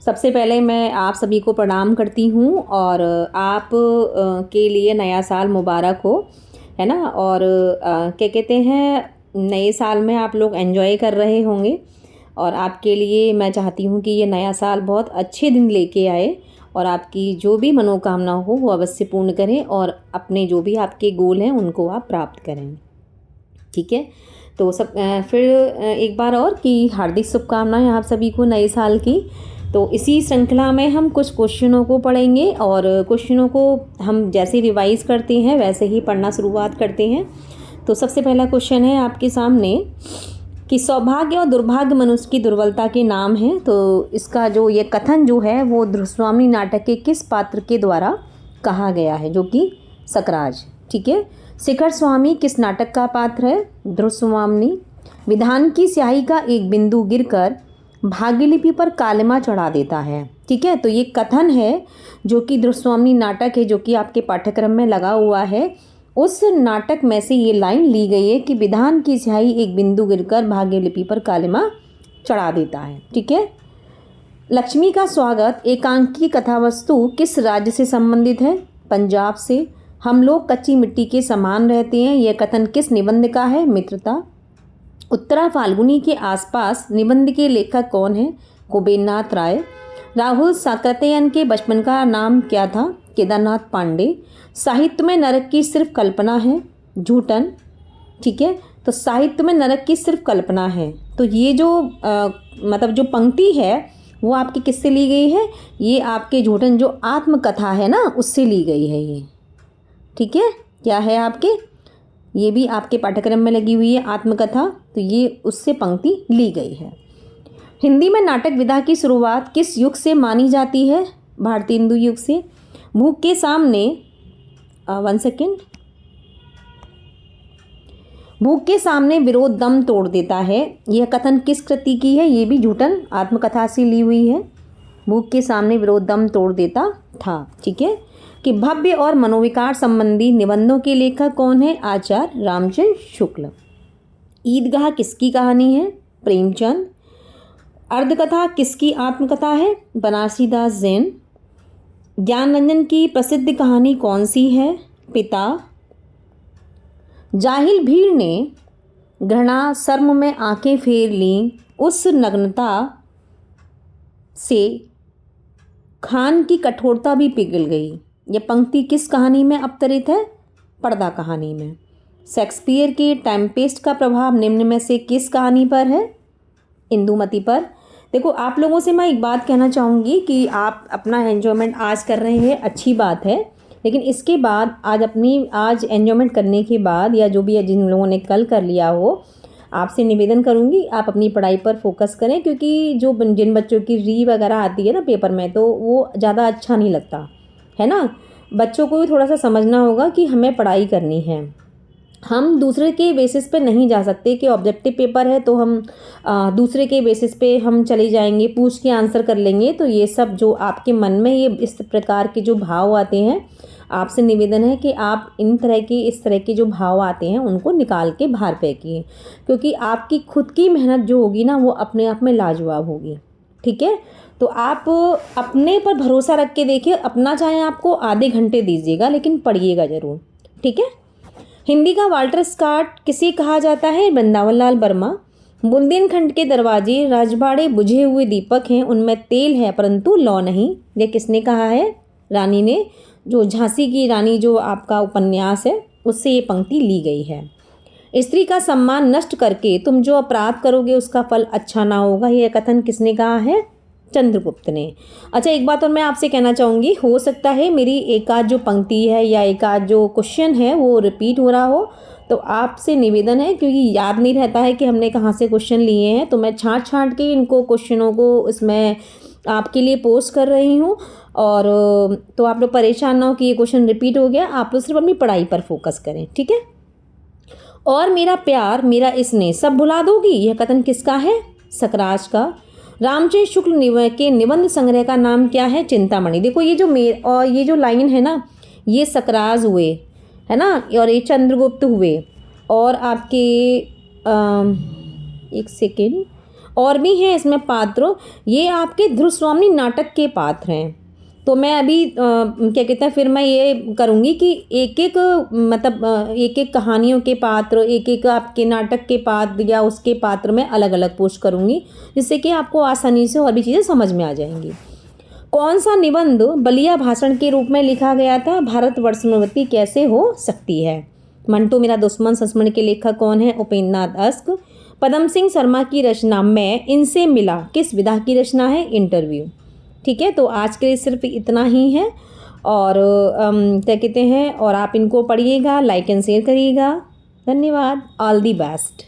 सबसे पहले मैं आप सभी को प्रणाम करती हूँ और आप के लिए नया साल मुबारक हो, है ना। और क्या कहते हैं, नए साल में आप लोग एंजॉय कर रहे होंगे और आपके लिए मैं चाहती हूँ कि ये नया साल बहुत अच्छे दिन लेके आए और आपकी जो भी मनोकामना हो वो अवश्य पूर्ण करें और अपने जो भी आपके गोल हैं उनको आप प्राप्त करें। ठीक है, तो सब फिर एक बार और कि हार्दिक शुभकामनाएं आप सभी को नए साल की। तो इसी श्रृंखला में हम कुछ क्वेश्चनों को पढ़ेंगे और क्वेश्चनों को हम जैसे रिवाइज करते हैं वैसे ही पढ़ना शुरुआत करते हैं। तो सबसे पहला क्वेश्चन है आपके सामने कि सौभाग्य और दुर्भाग्य मनुष्य की दुर्बलता के नाम हैं। तो इसका जो ये कथन जो है वो ध्रुवस्वामिनी नाटक के किस पात्र के द्वारा कहा गया है, जो कि सकराज। ठीक है, शिखर स्वामी किस नाटक का पात्र है? ध्रुवस्वामिनी। विधान की स्याही का एक बिंदु गिरकर भाग्यलिपि पर कालिमा चढ़ा देता है। ठीक है, तो ये कथन है जो कि ध्रुवस्वामिनी नाटक है, जो कि आपके पाठ्यक्रम में लगा हुआ है। उस नाटक में से ये लाइन ली गई है कि विधान की स्याही एक बिंदु गिरकर भाग्यलिपि पर कालिमा चढ़ा देता है। ठीक है, लक्ष्मी का स्वागत एकांकी कथावस्तु किस राज्य से संबंधित है? पंजाब से। हम लोग कच्ची मिट्टी के समान रहते हैं, यह कथन किस निबंध का है? मित्रता। उत्तरा फाल्गुनी के आसपास निबंध के लेखक कौन है? कुबेरनाथ राय। राहुल साकतेयन के बचपन का नाम क्या था? केदारनाथ पांडे। साहित्य में नरक की सिर्फ कल्पना है? झूठन। ठीक है, तो साहित्य में नरक की सिर्फ कल्पना है। तो ये जो मतलब जो पंक्ति है वो आपकी किससे ली गई है? ये आपके झूठन जो आत्मकथा है ना, उससे ली गई है ये। ठीक है, क्या है आपके, ये भी आपके पाठ्यक्रम में लगी हुई है आत्मकथा, तो ये उससे पंक्ति ली गई है। हिंदी में नाटक विधा की शुरुआत किस युग से मानी जाती है? भारतीय हिंदू युग से। भूख के सामने भूख के सामने विरोध दम तोड़ देता है, यह कथन किस कृति की है? ये भी झूठन आत्मकथा से ली हुई है। भूख के सामने विरोध दम तोड़ देता था। ठीक है, कि भव्य और मनोविकार संबंधी निबंधों के लेखक कौन है? आचार्य रामचंद्र शुक्ल। ईदगाह किसकी कहानी है? प्रेमचंद। अर्धकथा किसकी आत्मकथा है? बनारसी दास जैन। ज्ञानरंजन की प्रसिद्ध कहानी कौन सी है? पिता। जाहिल भीड़ ने घृणा शर्म में आंखें फेर लीं, उस नग्नता से खान की कठोरता भी पिघल गई। यह पंक्ति किस कहानी में अवतरित है? पर्दा कहानी में। शेक्सपियर के टेम्पेस्ट का प्रभाव निम्न में से किस कहानी पर है? इंदुमती पर। देखो, आप लोगों से मैं एक बात कहना चाहूँगी कि आप अपना एन्जॉयमेंट आज कर रहे हैं, अच्छी बात है, लेकिन इसके बाद आज एन्जॉयमेंट करने के बाद या जो भी जिन लोगों ने कल कर लिया हो, आपसे निवेदन करूँगी आप अपनी पढ़ाई पर फोकस करें, क्योंकि जिन बच्चों की री वगैरह आती है ना पेपर में, तो वो ज़्यादा अच्छा नहीं लगता है ना। बच्चों को भी थोड़ा सा समझना होगा कि हमें पढ़ाई करनी है, हम दूसरे के बेसिस पे नहीं जा सकते कि ऑब्जेक्टिव पेपर है तो हम दूसरे के बेसिस पे हम चले जाएंगे, पूछ के आंसर कर लेंगे। तो ये सब जो आपके मन में ये इस प्रकार के जो भाव आते हैं, आपसे निवेदन है कि आप इस तरह के जो भाव आते हैं उनको निकाल के बाहर फेंकिए, क्योंकि आपकी खुद की मेहनत जो होगी ना वो अपने आप में लाजवाब होगी। ठीक है, तो आप अपने पर भरोसा रख के देखिए, अपना चाहे आपको आधे घंटे दीजिएगा लेकिन पढ़िएगा ज़रूर। ठीक है। हिंदी का वाल्टर स्कॉट किसे कहा जाता है? वृंदावन लाल वर्मा। बुंदेलखंड के दरवाजे राजवाड़े बुझे हुए दीपक हैं, उनमें तेल है परंतु लौ नहीं, यह किसने कहा है? रानी ने। जो झांसी की रानी जो आपका उपन्यास है उससे ये पंक्ति ली गई है। स्त्री का सम्मान नष्ट करके तुम जो अपराध करोगे उसका फल अच्छा ना होगा, यह कथन किसने कहा है? चंद्रगुप्त ने। अच्छा, एक बात और मैं आपसे कहना चाहूँगी, हो सकता है मेरी एक आध जो पंक्ति है या एक आध जो क्वेश्चन है वो रिपीट हो रहा हो, तो आपसे निवेदन है, क्योंकि याद नहीं रहता है कि हमने कहाँ से क्वेश्चन लिए हैं, तो मैं छांट के इनको क्वेश्चनों को इसमें आपके लिए पोस्ट कर रही हूँ। और तो आप लोग परेशान ना हो कि ये क्वेश्चन रिपीट हो गया, आप लोग सिर्फ अपनी पढ़ाई पर फोकस करें। ठीक है। और मेरा प्यार मेरा स्नेह सब भुला दोगी, यह कथन किसका है? सकराज का। रामचंद्र शुक्ल के निबंध संग्रह का नाम क्या है? चिंतामणि। देखो, ये जो और ये जो लाइन है ना, ये सकराज हुए है ना, और ये चंद्रगुप्त हुए, और आपके एक सेकेंड, और भी हैं इसमें पात्र, ये आपके ध्रुव स्वामी नाटक के पात्र हैं। तो मैं अभी क्या कहते हैं, फिर मैं ये करूँगी कि एक एक मतलब एक एक कहानियों के पात्र, एक एक आपके नाटक के पात्र या उसके पात्र में अलग अलग पोस्ट करूँगी, जिससे कि आपको आसानी से और भी चीज़ें समझ में आ जाएंगी। कौन सा निबंध बलिया भाषण के रूप में लिखा गया था? भारतवर्ष में उन्नति कैसे हो सकती है। मंटू मेरा दुश्मन संस्मरण के लेखक कौन है? उपेंद्र नाथ अश्क। पदम सिंह शर्मा की रचना मैं इनसे मिला किस विधा की रचना है? इंटरव्यू। ठीक है, तो आज के लिए सिर्फ इतना ही है। और क्या कहते हैं, और आप इनको पढ़िएगा, लाइक एंड शेयर करिएगा। धन्यवाद। All the best.